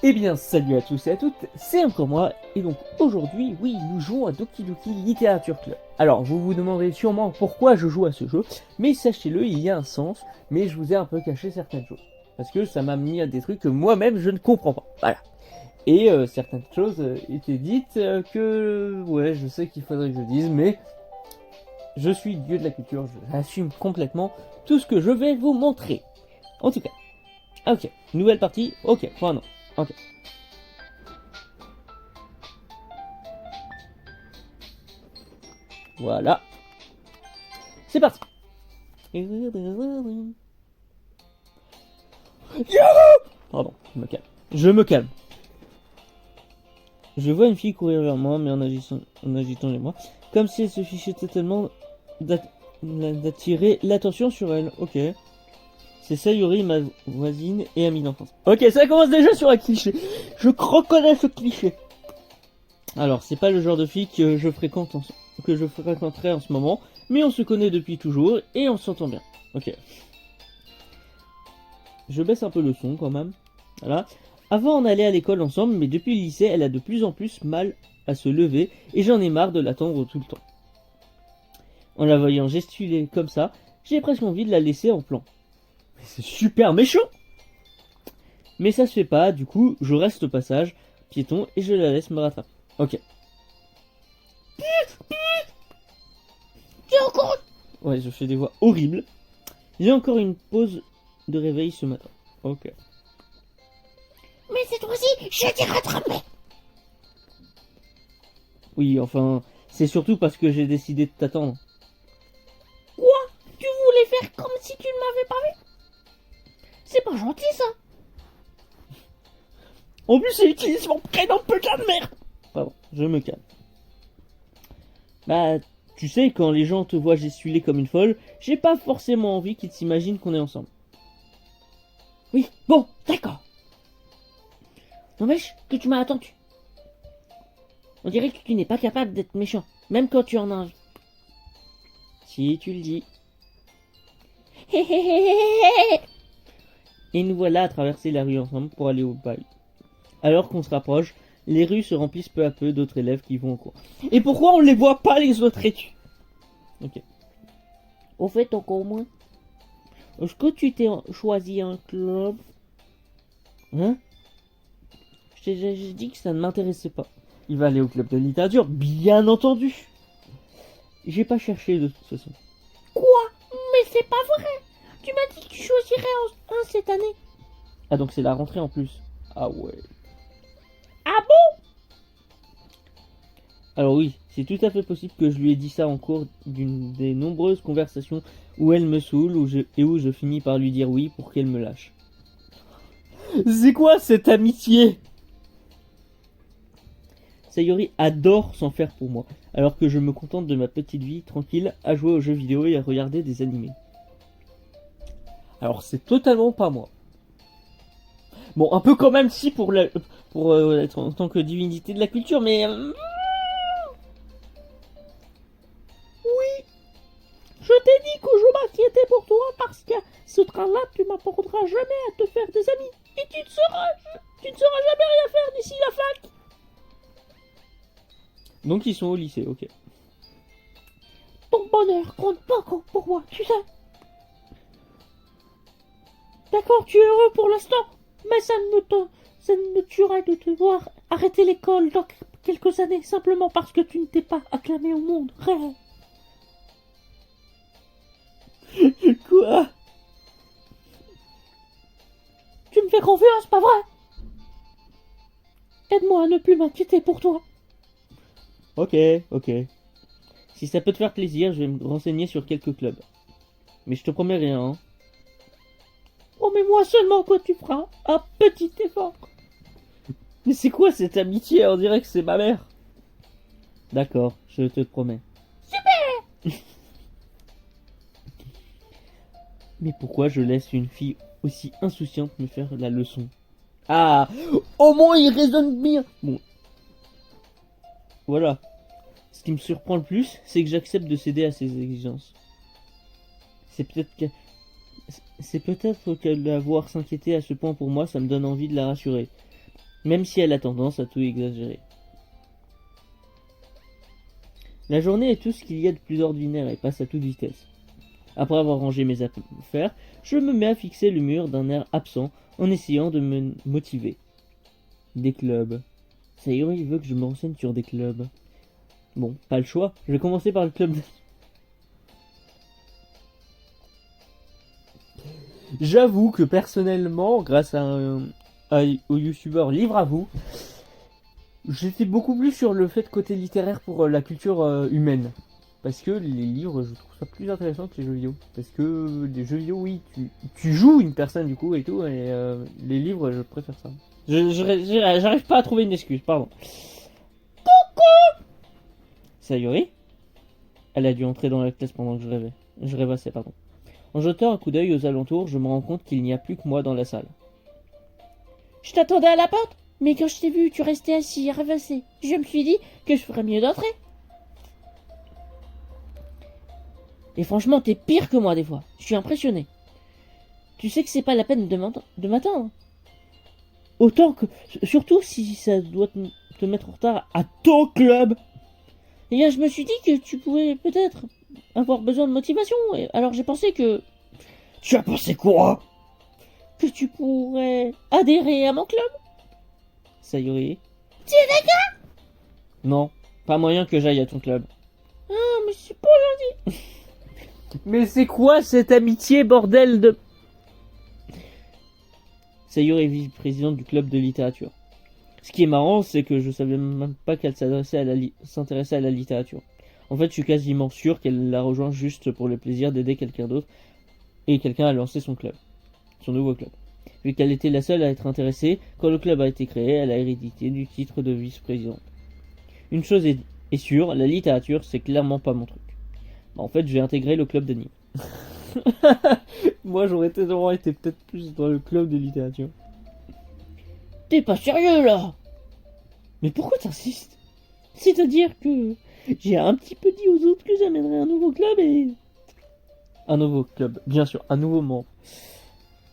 Eh bien, salut à tous et à toutes, c'est encore moi, et donc aujourd'hui, oui, nous jouons à Doki Doki Literature Club. Alors, vous vous demanderez sûrement pourquoi je joue à ce jeu, mais sachez-le, il y a un sens, mais je vous ai un peu caché certaines choses. Parce que ça m'a mis à des trucs que moi-même je ne comprends pas. Voilà. Et certaines choses étaient dites que, ouais, je sais qu'il faudrait que je dise, mais je suis dieu de la culture, j'assume complètement tout ce que je vais vous montrer. En tout cas, ok, nouvelle partie, ok, enfin non, ok. Voilà. C'est parti. Pardon, je me calme. Je me calme. Je vois une fille courir vers moi, mais en agitant les bras, comme si elle se fichait totalement d'attirer l'attention sur elle. Ok. C'est Sayuri, ma voisine et amie d'enfance. Ok, ça commence déjà sur un cliché. Je reconnais ce cliché. Alors, c'est pas le genre de fille que je fréquenterais en ce moment, mais on se connaît depuis toujours et on s'entend bien. Ok. Je baisse un peu le son quand même. Voilà. Avant, on allait à l'école ensemble, mais depuis le lycée, elle a de plus en plus mal à se lever et j'en ai marre de l'attendre tout le temps. En la voyant gestuler comme ça, j'ai presque envie de la laisser en plan. Mais c'est super méchant! Mais ça se fait pas, du coup, je reste au passage, piéton, et je la laisse me rattraper. Ok. J'ai encore... Ouais, je fais des voix horribles. J'ai encore une pause de réveil ce matin. Ok. Mais cette fois-ci, je t'ai rattrapé. Oui, enfin, c'est surtout parce que j'ai décidé de t'attendre. Quoi? Tu voulais faire comme si tu ne m'avais pas vu? C'est pas gentil ça. En plus, il utilise mon prénom, putain de merde! Pardon, je me calme. Bah, tu sais, quand les gens te voient gestuler comme une folle, j'ai pas forcément envie qu'ils s'imaginent qu'on est ensemble. Oui, bon, d'accord. N'empêche que tu m'as attendu. On dirait que tu n'es pas capable d'être méchant, même quand tu en as envie. Si tu le dis. Hé hé hé hé hé. Et nous voilà à traverser la rue ensemble pour aller au bal. Alors qu'on se rapproche, les rues se remplissent peu à peu d'autres élèves qui vont au cours. Et pourquoi on les voit pas les autres études? Ok. Au fait, encore moins. Est-ce que tu t'es choisi un club? Hein? J'ai dit que ça ne m'intéressait pas. Il va aller au club de littérature, bien entendu. J'ai pas cherché de toute façon. Quoi? Mais c'est pas vrai. Tu m'as dit que tu choisirais un cette année. Ah donc c'est la rentrée en plus. Ah ouais. Ah bon? Alors oui, c'est tout à fait possible que je lui ai dit ça en cours d'une des nombreuses conversations où elle me saoule et où je finis par lui dire oui pour qu'elle me lâche. C'est quoi cette amitié? Sayori adore s'en faire pour moi, alors que je me contente de ma petite vie tranquille à jouer aux jeux vidéo et à regarder des animés. Alors c'est totalement pas moi. Bon, un peu quand même si pour être en tant que divinité de la culture, mais Je t'ai dit que je m'inquiétais pour toi parce que ce train-là, tu m'apprendras jamais à te faire des amis. Et tu ne sauras jamais rien faire d'ici la fac. donc ils sont au lycée, ok. Ton bonheur compte pas pour moi, tu sais. D'accord, tu es heureux pour l'instant, mais ça ne me tuerait de te voir arrêter l'école dans quelques années simplement parce que tu ne t'es pas acclamé au monde réel. Quoi? Tu me fais confiance, pas vrai? Aide-moi à ne plus m'inquiéter pour toi. Ok, ok. Si ça peut te faire plaisir, je vais me renseigner sur quelques clubs. Mais je te promets rien, hein. Promets-moi seulement que tu feras un petit effort. Mais c'est quoi cette amitié? On dirait que c'est ma mère. D'accord, je te promets. Super! Mais pourquoi je laisse une fille aussi insouciante me faire la leçon? Ah, au moins il raisonne bien. Bon, voilà. Ce qui me surprend le plus, c'est que j'accepte de céder à ses exigences. C'est peut-être que... C'est peut-être que la voir s'inquiéter à ce point pour moi, ça me donne envie de la rassurer. même si elle a tendance à tout exagérer. La journée est tout ce qu'il y a de plus ordinaire et passe à toute vitesse. Après avoir rangé mes affaires, je me mets à fixer le mur d'un air absent en essayant de me motiver. Des clubs. Sayori veut que je me renseigne sur des clubs. Bon, pas le choix, je vais commencer par le club de... J'avoue que personnellement, grâce au youtubeur Livre à vous, j'étais beaucoup plus sur le fait côté littéraire pour la culture humaine. Parce que les livres, je trouve ça plus intéressant que les jeux vidéo. Parce que les jeux vidéo, oui, tu joues une personne du coup et tout, et les livres, je préfère ça. J'arrive pas à trouver une excuse, pardon. Coucou Sayori? Elle a dû entrer dans la classe pendant que je rêvais. Je rêvassais, pardon. En jetant un coup d'œil aux alentours, je me rends compte qu'il n'y a plus que moi dans la salle. Je t'attendais à la porte, mais quand je t'ai vu, tu restais assis, rêvassé. Je me suis dit que je ferais mieux d'entrer. Et franchement, t'es pire que moi des fois. Je suis impressionné. Tu sais que c'est pas la peine de m'attendre. Autant que... Surtout si ça doit te mettre en retard à ton club. Et bien, je me suis dit que tu pouvais peut-être avoir besoin de motivation. Alors j'ai pensé que... Tu as pensé quoi? Que tu pourrais adhérer à mon club. Sayori? Tu es d'accord? Non, pas moyen que j'aille à ton club. Ah, mais c'est pas gentil. Mais c'est quoi cette amitié, bordel de... Sayori est vice-présidente du club de littérature. Ce qui est marrant, c'est que je savais même pas qu'elle s'intéressait à la littérature. En fait, je suis quasiment sûr qu'elle la rejoint juste pour le plaisir d'aider quelqu'un d'autre et quelqu'un à lancer son club, son nouveau club. Vu qu'elle était la seule à être intéressée, quand le club a été créé, elle a hérité du titre de vice-présidente. Une chose est sûre, la littérature, c'est clairement pas mon truc. En fait, je vais intégrer le club d'anime. Moi, j'aurais tellement été peut-être plus dans le club de littérature. T'es pas sérieux là? Mais pourquoi t'insistes? C'est-à-dire que j'ai un petit peu dit aux autres que j'amènerais un nouveau club et... Un nouveau club, bien sûr, un nouveau membre.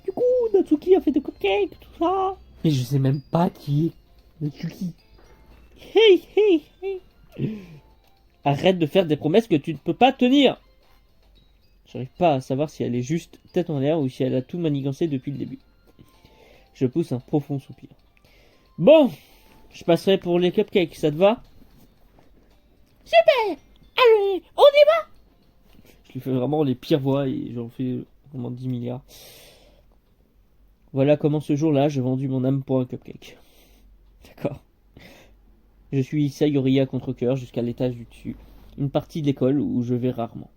Du coup, Natsuki a fait des cupcakes, tout ça. Mais je sais même pas qui est Natsuki. Hey, hey, hey. Arrête de faire des promesses que tu ne peux pas tenir. J'arrive pas à savoir si elle est juste tête en l'air ou si elle a tout manigancé depuis le début. Je pousse un profond soupir. Bon, je passerai pour les cupcakes, ça te va? Super. Allez, on y va. Je lui fais vraiment les pires voix et j'en fais vraiment 10 milliards. Voilà comment ce jour-là, j'ai vendu mon âme pour un cupcake. D'accord. Je suis Sayori à contre-cœur jusqu'à l'étage du dessus, une partie de l'école où je vais rarement.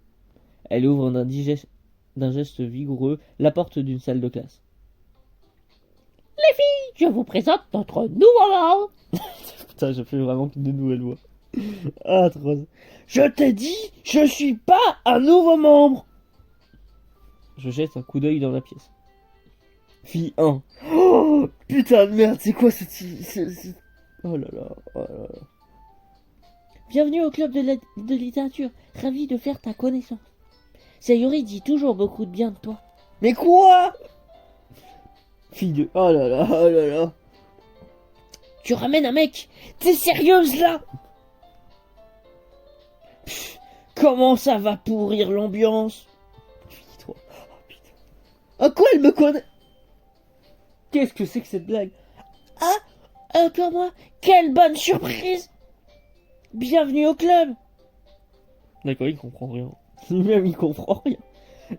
Elle ouvre d'un geste vigoureux la porte d'une salle de classe. Les filles, je vous présente notre nouveau membre. Putain, je fais vraiment de nouvelles voix. Ah, trop. Je t'ai dit, je suis pas un nouveau membre. Je jette un coup d'œil dans la pièce. Fille 1. Oh, putain de merde, c'est quoi cette... Oh là là, oh là là. Bienvenue au club de littérature. Ravi de faire ta connaissance. Sayori dit toujours beaucoup de bien de toi. Mais quoi? Fille de... Oh là là, oh là là. Tu ramènes un mec? T'es sérieuse là? Pff, comment ça va pourrir l'ambiance? Oh, putain. À quoi elle me connaît? Qu'est-ce que c'est que cette blague? Ah, encore moi? Quelle bonne surprise! Bienvenue au club! D'accord, il comprend rien. Lui-même, il comprend rien.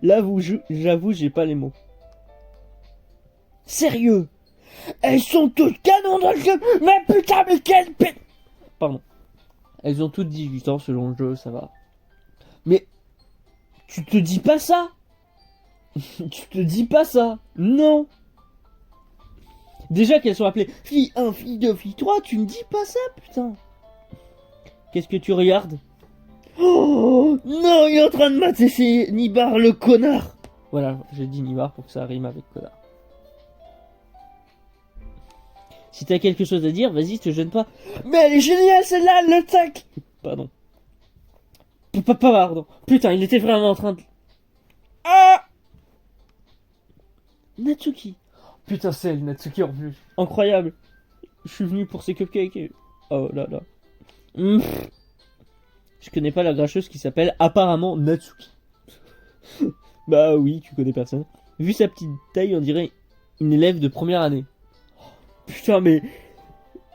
Là, j'avoue, j'ai pas les mots. Sérieux? Elles sont toutes canons dans le jeu. Mais putain, mais quelle Pardon. Elles ont toutes 18 ans selon le jeu, ça va. Mais tu te dis pas ça? Tu te dis pas ça? Non. Déjà qu'elles sont appelées fille 1, fille 2, fille 3, tu me dis pas ça, putain. Qu'est-ce que tu regardes? Oh non, il est en train de mater c'est Nibar le connard. Voilà, j'ai dit Nibar pour que ça rime avec connard. Si t'as quelque chose à dire, vas-y, te gêne pas. Mais elle est géniale celle-là, le tac. Pardon. Pardon. Putain, il était vraiment en train de... Ah Natsuki. Putain, c'est elle, Natsuki en plus. Incroyable. je suis venu pour ces cupcakes. Oh là là. Mmh. Je connais pas la grincheuse qui s'appelle apparemment Natsuki. Bah oui, tu connais personne. Vu sa petite taille, on dirait une élève de première année. Putain, mais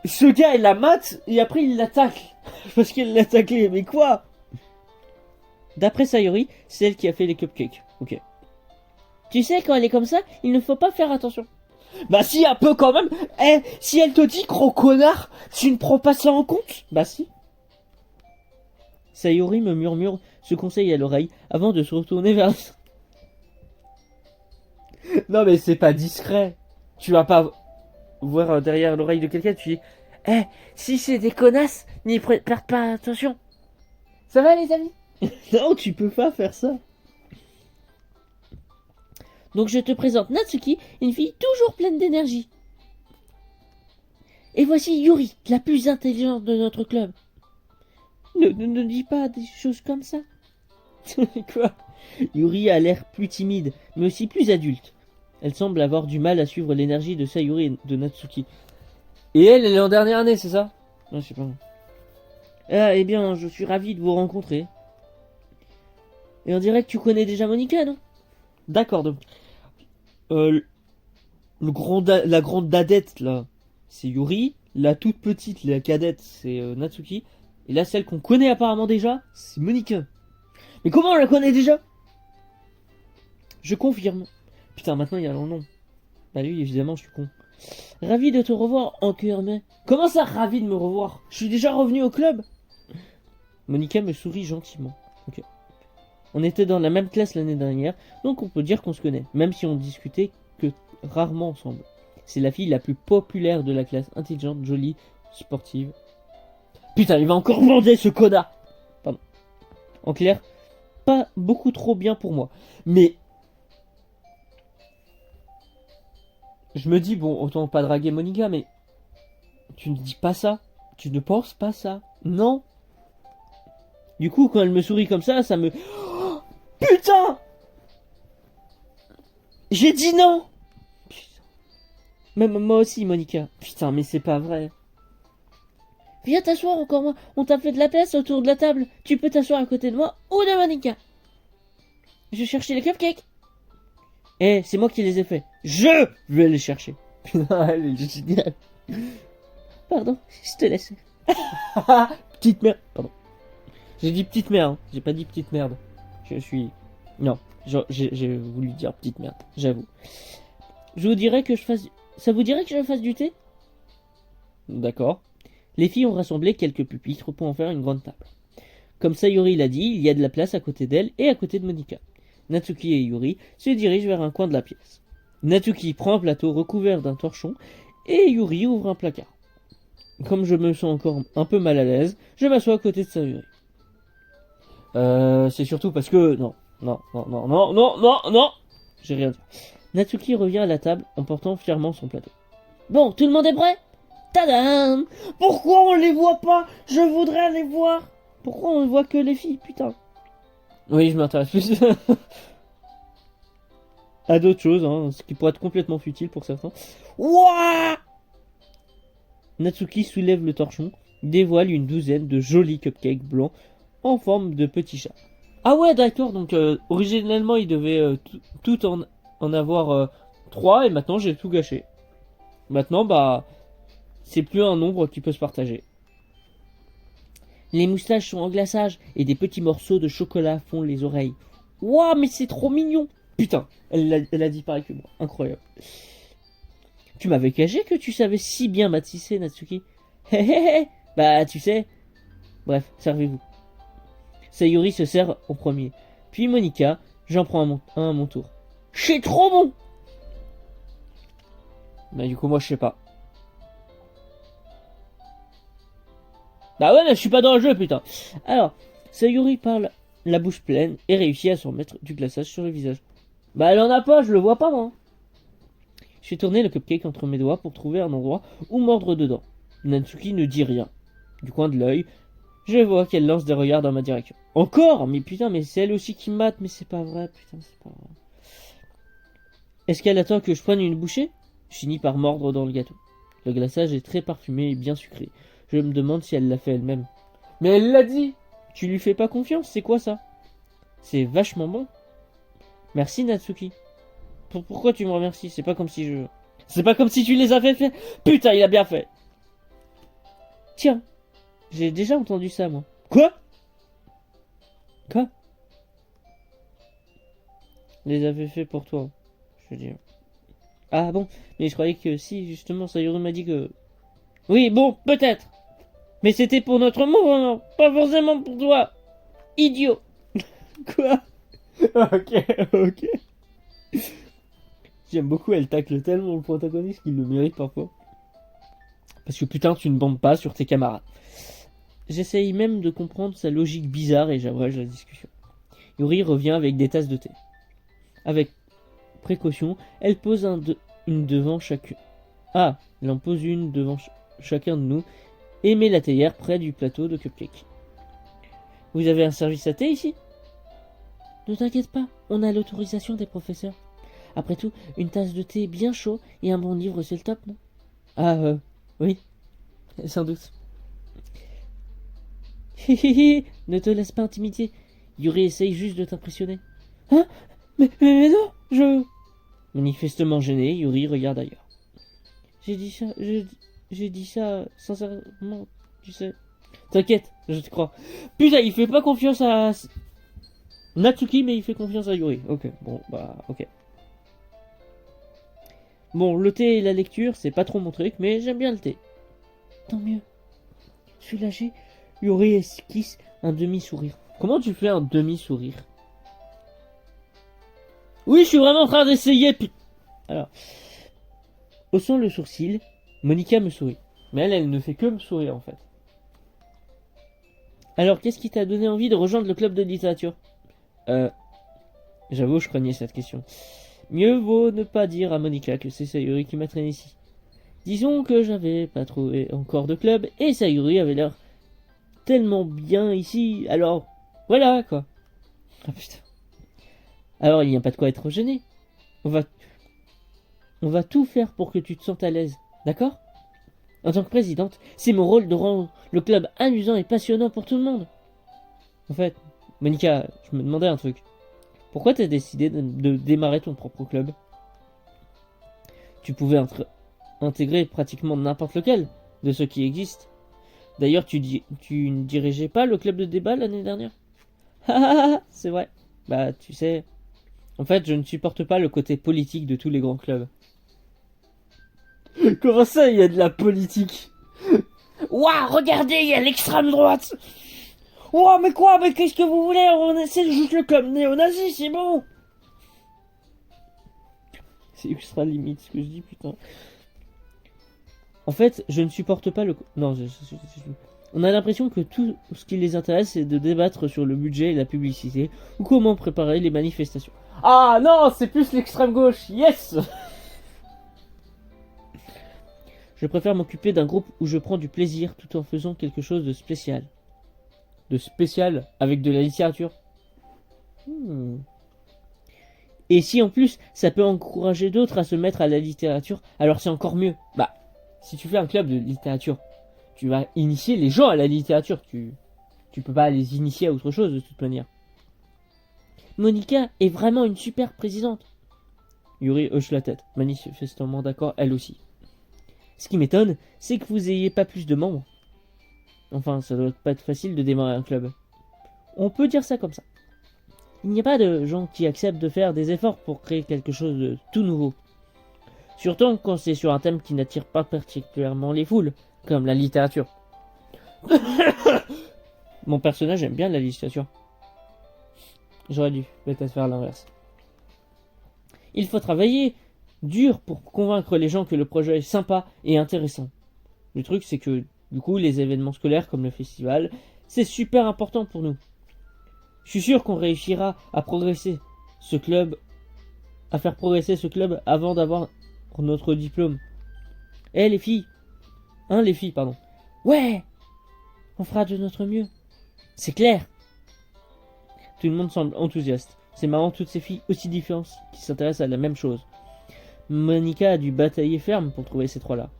ce gars, il la mate et après il l'attaque. Parce qu'elle l'a attaqué, mais quoi? D'après Sayori, c'est elle qui a fait les cupcakes. Ok. Tu sais, quand elle est comme ça, il ne faut pas faire attention. Bah si, un peu quand même. Eh, si elle te dit gros connard, tu ne prends pas ça en compte? Bah si. Sayori me murmure ce conseil à l'oreille avant de se retourner vers... Non mais c'est pas discret. Tu vas pas voir derrière l'oreille de quelqu'un, tu dis... Eh, si c'est des connasses, n'y prête pas attention. Ça va les amis? Non, tu peux pas faire ça. Donc je te présente Natsuki, une fille toujours pleine d'énergie. Et voici Yuri, la plus intelligente de notre club. Ne dis pas des choses comme ça. Quoi? Yuri a l'air plus timide, mais aussi plus adulte. Elle semble avoir du mal à suivre l'énergie de Sayori et de Natsuki. Et elle est en dernière année, c'est ça? Non, je sais pas. Ah, eh bien, je suis ravi de vous rencontrer. Et on dirait que tu connais déjà Monica, non? D'accord, donc. La grande dadette, là, c'est Yuri. La toute petite, la cadette, c'est Natsuki. Et là, celle qu'on connaît apparemment déjà, c'est Monica. Mais comment on la connaît déjà? Je confirme. Putain, maintenant il y a leur nom. Bah oui, évidemment, je suis con. Ravi de te revoir en cœur, mais... Comment ça, ravi de me revoir? Je suis déjà revenu au club. Monica me sourit gentiment. Ok. On était dans la même classe l'année dernière, donc on peut dire qu'on se connaît, même si on discutait que rarement ensemble. C'est la fille la plus populaire de la classe, intelligente, jolie, sportive. Putain, il va encore bander ce connard. Pardon. En clair, pas beaucoup trop bien pour moi. Mais... Je me dis, bon, autant pas draguer Monica, mais... Tu ne dis pas ça. Tu ne penses pas ça. Non. Du coup, quand elle me sourit comme ça me... Oh, putain! J'ai dit non! Putain. Même moi aussi, Monica. Putain, mais c'est pas vrai. Viens t'asseoir encore moi. On t'a fait de la place autour de la table. Tu peux t'asseoir à côté de moi ou de Monica. Je cherchais les cupcakes. Eh, c'est moi qui les ai faits. Je vais les chercher. Putain, elle est géniale. Pardon, je te laisse. Petite merde. Pardon. J'ai dit petite merde. Hein. J'ai pas dit petite merde. Je suis... Non. J'ai voulu dire petite merde. J'avoue. Je vous dirais que je fasse... Ça vous dirait que je fasse du thé? D'accord. Les filles ont rassemblé quelques pupitres pour en faire une grande table. Comme Sayori l'a dit, il y a de la place à côté d'elle et à côté de Monica. Natsuki et Yuri se dirigent vers un coin de la pièce. Natsuki prend un plateau recouvert d'un torchon et Yuri ouvre un placard. Comme je me sens encore un peu mal à l'aise, je m'assois à côté de Sayori. C'est surtout parce que... Non. J'ai rien dit. Natsuki revient à la table en portant fièrement son plateau. Bon, tout le monde est prêt? Tadam! Pourquoi on les voit pas? Je voudrais les voir. Pourquoi on ne voit que les filles, putain? Oui, je m'intéresse plus à d'autres choses, hein, ce qui pourrait être complètement futile pour certains. Ouah! Natsuki soulève le torchon, dévoile une douzaine de jolis cupcakes blancs en forme de petits chats. Ah ouais, d'accord, donc originellement il devait tout en avoir 3 et maintenant j'ai tout gâché. Maintenant, bah, c'est plus un nombre qui peut se partager. Les moustaches sont en glaçage et des petits morceaux de chocolat font les oreilles. Waouh, mais c'est trop mignon! Putain, elle a dit pareil que moi. Incroyable. Tu m'avais caché que tu savais si bien matisser, Natsuki. Hé hé hé. Bah, tu sais. Bref, servez-vous. Sayori se sert en premier. Puis Monica, j'en prends un à mon tour. C'est trop bon! Bah, du coup, moi, je sais pas. Bah ouais, mais je suis pas dans le jeu, putain. Alors, Sayori parle la bouche pleine et réussit à se remettre du glaçage sur le visage. Bah elle en a pas, je le vois pas moi. Je fais tourner le cupcake entre mes doigts pour trouver un endroit où mordre dedans. Natsuki ne dit rien. Du coin de l'œil, je vois qu'elle lance des regards dans ma direction. Encore? Mais putain, mais c'est elle aussi qui me mate, mais c'est pas vrai, putain, c'est pas vrai. Est-ce qu'elle attend que je prenne une bouchée? Je finis par mordre dans le gâteau. Le glaçage est très parfumé et bien sucré. Je me demande si elle l'a fait elle-même. Mais elle l'a dit. Tu lui fais pas confiance, c'est quoi ça? C'est vachement bon. Merci Natsuki. Pourquoi tu me remercies? C'est pas comme si je... C'est pas comme si tu les avais fait. Putain, il a bien fait. Tiens, j'ai déjà entendu ça, moi. Quoi? Quoi? Les avais fait pour toi, je veux dire. Ah bon, mais je croyais que si, justement, Sayuri m'a dit que... Oui, bon, peut-être. Mais c'était pour notre mouvement, pas forcément pour toi. Idiot. Quoi? Ok. J'aime beaucoup, elle tacle tellement le protagoniste qu'il le mérite parfois. Parce que putain, tu ne bombes pas sur tes camarades. J'essaye même de comprendre sa logique bizarre et j'abrège la discussion. Yuri revient avec des tasses de thé. Avec précaution, elle pose une devant chacune. Ah, elle en pose une devant chacun de nous et met la théière près du plateau de cupcake. Vous avez un service à thé ici? Ne t'inquiète pas, on a l'autorisation des professeurs. Après tout, une tasse de thé bien chaud et un bon livre, c'est le top, non? Ah, oui, sans doute. Ne te laisse pas intimider. Yuri essaye juste de t'impressionner. Hein? Mais non, je... Manifestement gêné, Yuri regarde ailleurs. J'ai dit ça sincèrement, tu sais. T'inquiète, je te crois. Putain, il fait pas confiance à Natsuki, mais il fait confiance à Yuri. Ok, bon, bah, ok. Bon, le thé et la lecture, c'est pas trop mon truc, mais j'aime bien le thé. Tant mieux. Soulagé, Yuri esquisse un demi-sourire. Comment tu fais un demi-sourire? Oui, je suis vraiment en train d'essayer. Alors, haussant le sourcil, Monica me sourit. Mais elle ne fait que me sourire en fait. Alors, qu'est-ce qui t'a donné envie de rejoindre le club de littérature? J'avoue, je craignais cette question. Mieux vaut ne pas dire à Monica que c'est Sayuri qui m'a traîné ici. Disons que j'avais pas trouvé encore de club et Sayuri avait l'air tellement bien ici, alors voilà quoi. Ah putain. Alors il n'y a pas de quoi être gêné. On va tout faire pour que tu te sentes à l'aise, d'accord? En tant que présidente, c'est mon rôle de rendre le club amusant et passionnant pour tout le monde. En fait, Monica, je me demandais un truc. Pourquoi t'as décidé de démarrer ton propre club? Tu pouvais intégrer pratiquement n'importe lequel de ceux qui existent. D'ailleurs, tu ne dirigeais pas le club de débat l'année dernière? Ah, c'est vrai. Bah, tu sais, en fait, je ne supporte pas le côté politique de tous les grands clubs. Comment ça, il y a de la politique? Ouah, regardez, il y a l'extrême droite. Ouah, mais quoi? Mais qu'est-ce que vous voulez? C'est juste le club néo-nazi, c'est bon. C'est ultra limite ce que je dis, putain. En fait, je ne supporte pas le... Non, on a l'impression que tout ce qui les intéresse, c'est de débattre sur le budget et la publicité, ou comment préparer les manifestations. Ah non, c'est plus l'extrême gauche, yes. Je préfère m'occuper d'un groupe où je prends du plaisir tout en faisant quelque chose de spécial. De spécial avec de la littérature. Et si en plus ça peut encourager d'autres à se mettre à la littérature, alors c'est encore mieux. Bah, si tu fais un club de littérature, tu vas initier les gens à la littérature. Tu peux pas les initier à autre chose de toute manière. Monica est vraiment une super présidente. Yuri hoche la tête, manifestement d'accord elle aussi. Ce qui m'étonne, c'est que vous ayez pas plus de membres. Enfin, ça doit pas être facile de démarrer un club. On peut dire ça comme ça. Il n'y a pas de gens qui acceptent de faire des efforts pour créer quelque chose de tout nouveau. Surtout quand c'est sur un thème qui n'attire pas particulièrement les foules, comme la littérature. Mon personnage aime bien la littérature. J'aurais dû peut-être faire l'inverse. Il faut travailler dur pour convaincre les gens que le projet est sympa et intéressant. Le truc, c'est que, du coup, les événements scolaires comme le festival, c'est super important pour nous. Je suis sûr qu'on réussira à faire progresser ce club avant d'avoir notre diplôme. Eh les filles, pardon. Ouais, on fera de notre mieux. C'est clair. Tout le monde semble enthousiaste. C'est marrant, toutes ces filles aussi différentes qui s'intéressent à la même chose. Monica a dû batailler ferme pour trouver ces trois-là.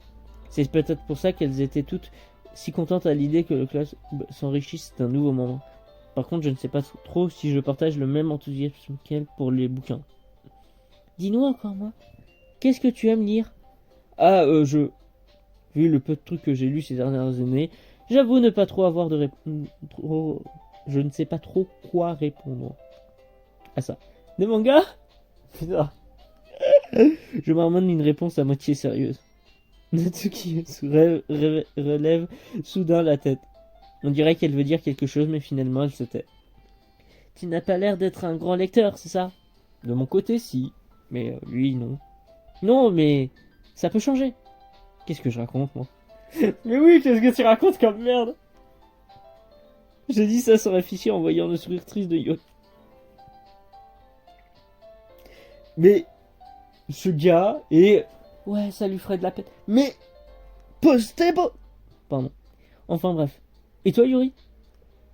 C'est peut-être pour ça qu'elles étaient toutes si contentes à l'idée que le club s'enrichisse d'un nouveau membre. Par contre, je ne sais pas trop si je partage le même enthousiasme qu'elles pour les bouquins. Dis-nous encore, moi, qu'est-ce que tu aimes lire? Ah, vu le peu de trucs que j'ai lus ces dernières années, j'avoue ne pas trop avoir de réponse. Je ne sais pas trop quoi répondre à ça. Des mangas? Putain. Je m'armonne une réponse à moitié sérieuse. Natsuki relève soudain la tête. On dirait qu'elle veut dire quelque chose, mais finalement elle se tait. Tu n'as pas l'air d'être un grand lecteur, c'est ça? De mon côté, si. Mais lui, non. Non, mais ça peut changer. Qu'est-ce que je raconte, moi? Mais oui, qu'est-ce que tu racontes comme merde? J'ai dit ça sans réfléchir en voyant le sourire triste de Yo. Mais ce gars est... Ouais, ça lui ferait de la peine. Mais... Postez-vous. Pardon. Enfin bref. Et toi, Yuri?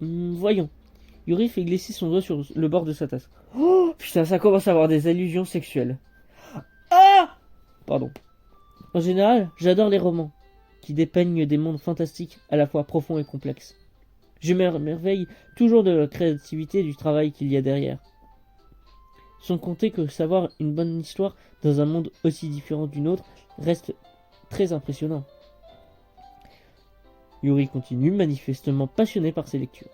Voyons. Yuri fait glisser son doigt sur le bord de sa tasse. Oh, putain, ça commence à avoir des allusions sexuelles. Ah! Pardon. En général, j'adore les romans, qui dépeignent des mondes fantastiques, à la fois profonds et complexes. Je m'émerveille toujours de la créativité et du travail qu'il y a derrière. Sans compter que savoir une bonne histoire dans un monde aussi différent d'une autre reste très impressionnant. Yuri continue, manifestement passionné par ses lectures.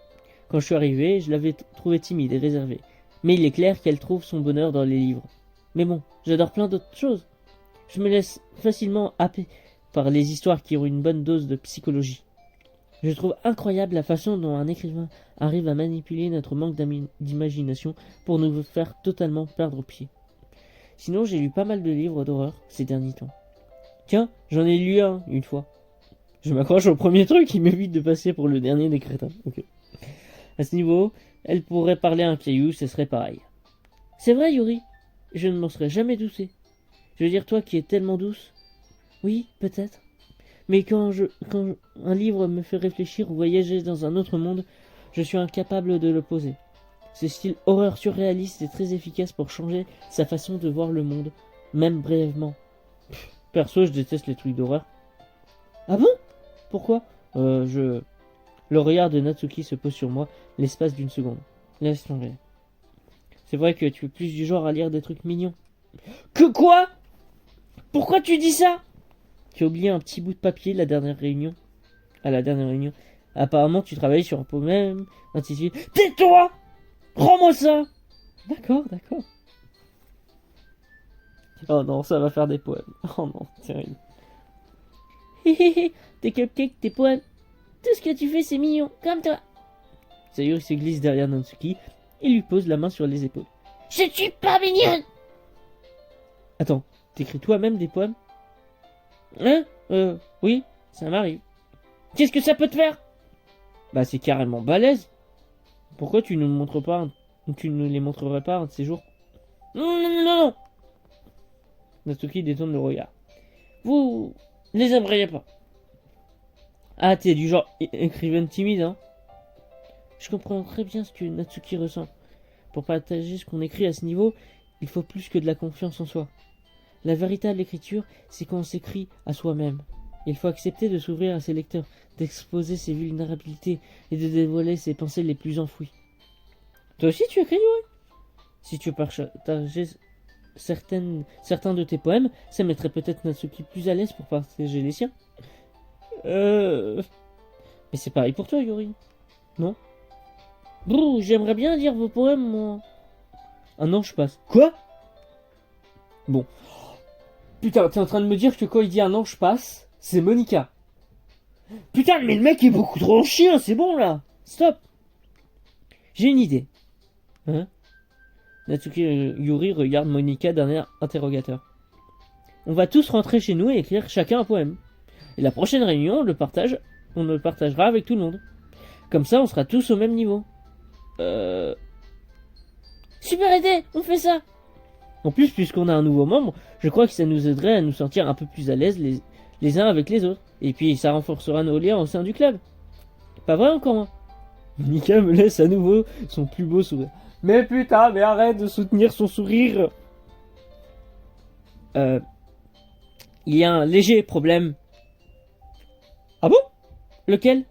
Quand je suis arrivé, je l'avais trouvée timide et réservée. Mais il est clair qu'elle trouve son bonheur dans les livres. Mais bon, j'adore plein d'autres choses. Je me laisse facilement happer par les histoires qui ont une bonne dose de psychologie. Je trouve incroyable la façon dont un écrivain arrive à manipuler notre manque d'imagination pour nous faire totalement perdre pied. Sinon, j'ai lu pas mal de livres d'horreur ces derniers temps. Tiens, j'en ai lu un, une fois. Je m'accroche au premier truc qui m'évite de passer pour le dernier des crétins. Ok. À ce niveau, elle pourrait parler à un caillou, ce serait pareil. C'est vrai, Yuri. Je ne m'en serais jamais douté. Je veux dire, toi qui es tellement douce. Oui, peut-être. Mais quand un livre me fait réfléchir ou voyager dans un autre monde, je suis incapable de l'opposer. Ce style horreur surréaliste est très efficace pour changer sa façon de voir le monde, même brièvement. Perso, je déteste les trucs d'horreur. Ah bon? Pourquoi? Le regard de Natsuki se pose sur moi l'espace d'une seconde. Laisse tomber. C'est vrai que tu es plus du genre à lire des trucs mignons. Que quoi? Pourquoi tu dis ça? Tu as oublié un petit bout de papier à la dernière réunion. Apparemment, tu travaillais sur un poème intitulé Tais-toi! Rends-moi ça! D'accord. Oh non, ça va faire des poèmes. Oh non, terrible. Tes cupcakes, tes poèmes. Tout ce que tu fais, c'est mignon, comme toi. Sayuri se glisse derrière Natsuki et lui pose la main sur les épaules. Je suis pas mignonne! Attends, t'écris toi-même des poèmes? Hein? Oui, ça m'arrive. Qu'est-ce que ça peut te faire? Bah, c'est carrément balèze. Pourquoi tu ne les montrerais pas un de ces jours? Non. Natsuki détourne le regard. Vous les aimeriez pas. Ah, t'es du genre écrivaine timide, hein? Je comprends très bien ce que Natsuki ressent. Pour partager ce qu'on écrit à ce niveau, il faut plus que de la confiance en soi. La véritable écriture, c'est quand on s'écrit à soi-même. Il faut accepter de s'ouvrir à ses lecteurs, d'exposer ses vulnérabilités et de dévoiler ses pensées les plus enfouies. Toi aussi tu écris, Yuri? Si tu partageais certains de tes poèmes, ça mettrait peut-être Natsuki plus à l'aise pour partager les siens. Mais c'est pareil pour toi, Yuri. Non? Brou, j'aimerais bien lire vos poèmes, moi. Un an, je passe. Quoi? Bon. Putain, t'es en train de me dire que quand il dit un an, je passe, c'est Monica. Putain, mais le mec est beaucoup trop en chien, c'est bon là. Stop. J'ai une idée. Hein? Natsuki Yuri regarde Monica d'un air interrogateur. On va tous rentrer chez nous et écrire chacun un poème. Et la prochaine réunion, on le partagera avec tout le monde. Comme ça, on sera tous au même niveau. Super idée, on fait ça. En plus, puisqu'on a un nouveau membre, je crois que ça nous aiderait à nous sentir un peu plus à l'aise les uns avec les autres. Et puis, ça renforcera nos liens au sein du club. Pas vrai encore, hein? Monica me laisse à nouveau son plus beau sourire. Mais putain, mais arrête de soutenir son sourire. Il y a un léger problème. Ah bon? Lequel?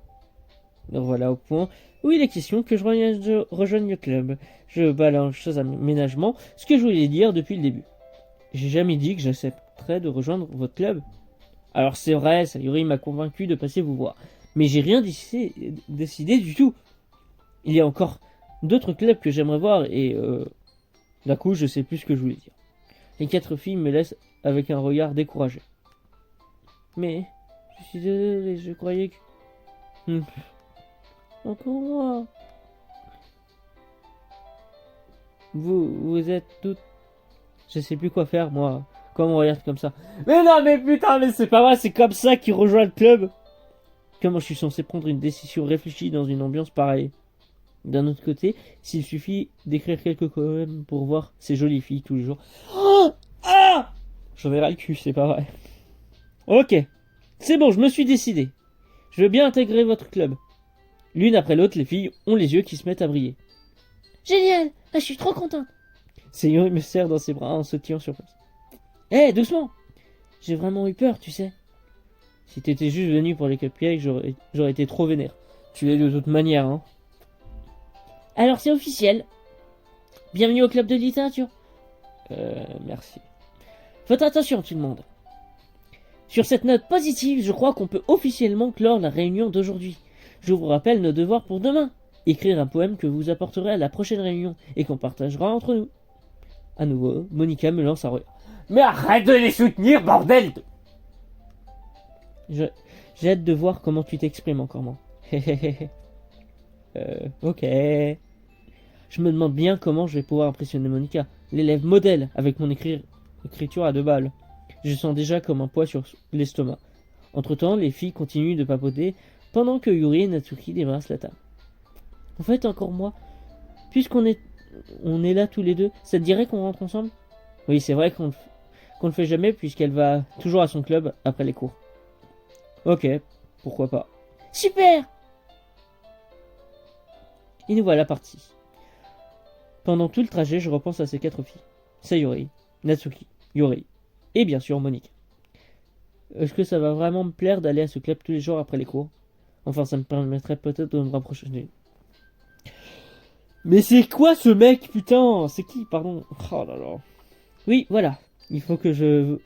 Donc voilà au point où il est question que je rejoigne le club. Je balance aux aménagements ce que je voulais dire depuis le début. J'ai jamais dit que j'accepterais de rejoindre votre club. Alors c'est vrai, Sayuri m'a convaincu de passer vous voir. Mais j'ai rien décidé du tout. Il y a encore d'autres clubs que j'aimerais voir et d'un coup je sais plus ce que je voulais dire. Les 4 filles me laissent avec un regard découragé. Mais je suis désolé, je croyais que... Encore moi. Vous êtes toutes... Je sais plus quoi faire, moi. Quand on me regarde comme ça. Mais non, mais putain, mais c'est pas vrai, c'est comme ça qu'il rejoint le club. Comment je suis censé prendre une décision réfléchie dans une ambiance pareille? D'un autre côté, s'il suffit d'écrire quelques poèmes pour voir ces jolies filles tous les jours. Oh ah, j'en ai ras le cul, c'est pas vrai. Ok, c'est bon, je me suis décidé. Je veux bien intégrer votre club. L'une après l'autre, les filles ont les yeux qui se mettent à briller. Génial! Ah, je suis trop contente. Seigneur me serre dans ses bras en sautillant sur place. Hé, doucement! J'ai vraiment eu peur, tu sais. Si t'étais juste venu pour les cupcakes, j'aurais été trop vénère. Tu l'es de toute manière, hein. Alors c'est officiel. Bienvenue au club de littérature. Merci. Faites attention tout le monde. Sur cette note positive, je crois qu'on peut officiellement clore la réunion d'aujourd'hui. Je vous rappelle nos devoirs pour demain. Écrire un poème que vous apporterez à la prochaine réunion et qu'on partagera entre nous. À nouveau, Monica me lance un regard. Mais arrête de les soutenir, bordel! J'ai hâte de voir comment tu t'exprimes encore, moi. Ok. Je me demande bien comment je vais pouvoir impressionner Monica, l'élève modèle, avec mon écriture à 2 balles. Je sens déjà comme un poids sur l'estomac. Entre-temps, les filles continuent de papoter pendant que Yuri et Natsuki débrassent la table. En fait, encore moi, puisqu'on est là tous les deux, ça te dirait qu'on rentre ensemble? Oui, c'est vrai qu'on le fait jamais puisqu'elle va toujours à son club après les cours. Ok, pourquoi pas. Super! Et nous voilà partis. Pendant tout le trajet, je repense à ces 4 filles. Sayuri, Natsuki, Yuri, et bien sûr Monica. Est-ce que ça va vraiment me plaire d'aller à ce club tous les jours après les cours? Enfin, ça me permettrait peut-être de me rapprocher d'elle. Mais c'est quoi ce mec, putain? C'est qui, pardon? Oh là là. Oui, voilà. Il faut que je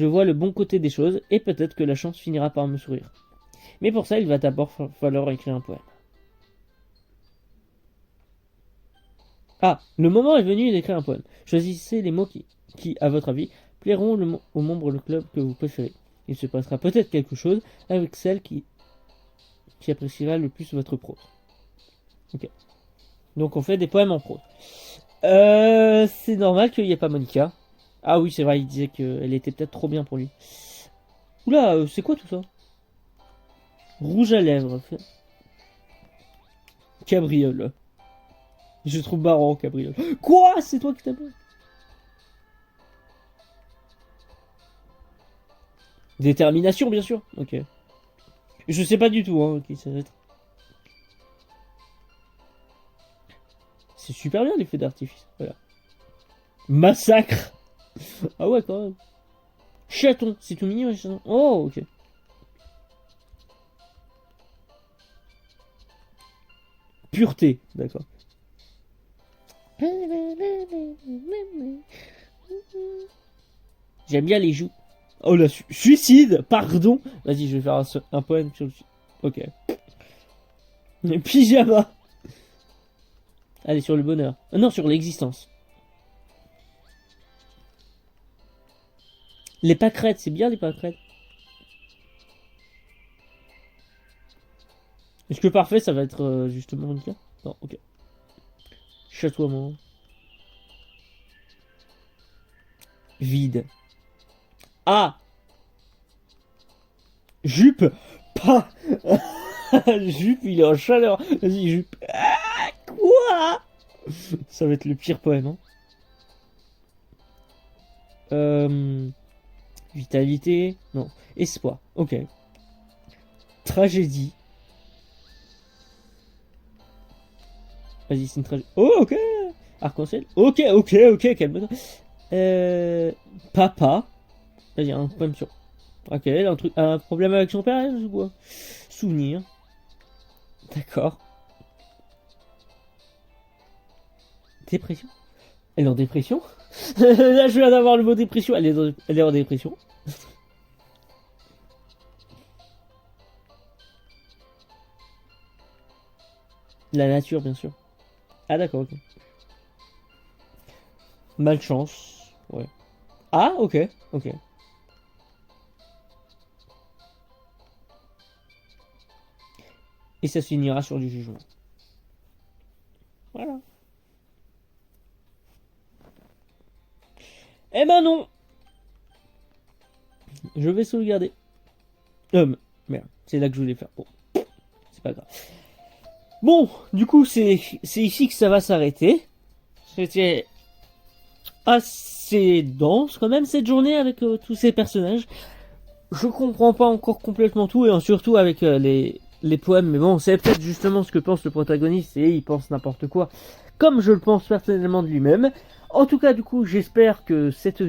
vois le bon côté des choses, et peut-être que la chance finira par me sourire. Mais pour ça, il va d'abord falloir écrire un poème. Ah, le moment est venu d'écrire un poème. Choisissez les mots qui à votre avis, plairont aux membres du club que vous préférez. Il se passera peut-être quelque chose avec celle qui appréciera le plus votre prose. Ok. Donc on fait des poèmes en prose. C'est normal qu'il n'y ait pas Monica. Ah oui, c'est vrai, il disait qu'elle était peut-être trop bien pour lui. Oula, c'est quoi tout ça? Rouge à lèvres. Cabriole. Je trouve marrant, cabriole. Quoi? C'est toi qui t'appelles? Détermination, bien sûr. Ok. Je sais pas du tout, hein, qui ça va être. C'est super bien les feux d'artifice. Voilà. Massacre. Ah ouais, quand même. Chaton, c'est tout mignon, les chatons. Oh, ok. Pureté, d'accord. J'aime bien les joues. Oh la suicide, pardon. Vas-y, je vais faire un poème sur le suicide. Ok. Pyjama. Allez, sur le bonheur. Non, sur l'existence. Les pâquerettes, c'est bien les pâquerettes. Est-ce que parfait, ça va être justement le cas? Non, ok. Chatoiement. Vide. Ah! Jupe! Pas! Jupe, il est en chaleur. Vas-y, jupe. Ah, quoi? Ça va être le pire poème, hein. Vitalité. Non. Espoir. Ok. Tragédie. Vas-y, c'est une tragédie. Oh, ok. Arc-en-ciel. Ok, calme-toi. Papa. Vas-y, un poème sur Ok, un problème avec son père, ou quoi? Souvenir. D'accord. Dépression. Elle est en dépression? Là, je viens d'avoir le mot dépression. Elle est en dépression. La nature, bien sûr. Ah, d'accord, ok. Malchance. Ouais. Ah, ok, ok. Et ça se finira sur du jugement. Voilà. Eh ben non. Je vais sauvegarder. Merde, c'est là que je voulais faire. Bon, c'est pas grave. Bon, du coup, c'est ici que ça va s'arrêter. C'était assez dense quand même cette journée avec tous ces personnages. Je comprends pas encore complètement tout et surtout avec les poèmes, mais bon, c'est peut-être justement ce que pense le protagoniste et il pense n'importe quoi, comme je le pense personnellement de lui-même. En tout cas, du coup, j'espère que cette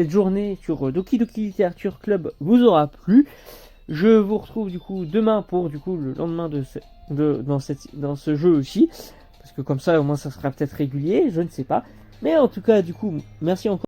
journée sur Doki Doki Literature Club vous aura plu. Je vous retrouve du coup demain pour du coup le lendemain dans ce jeu aussi. Parce que comme ça au moins ça sera peut-être régulier, je ne sais pas. Mais en tout cas du coup, merci encore.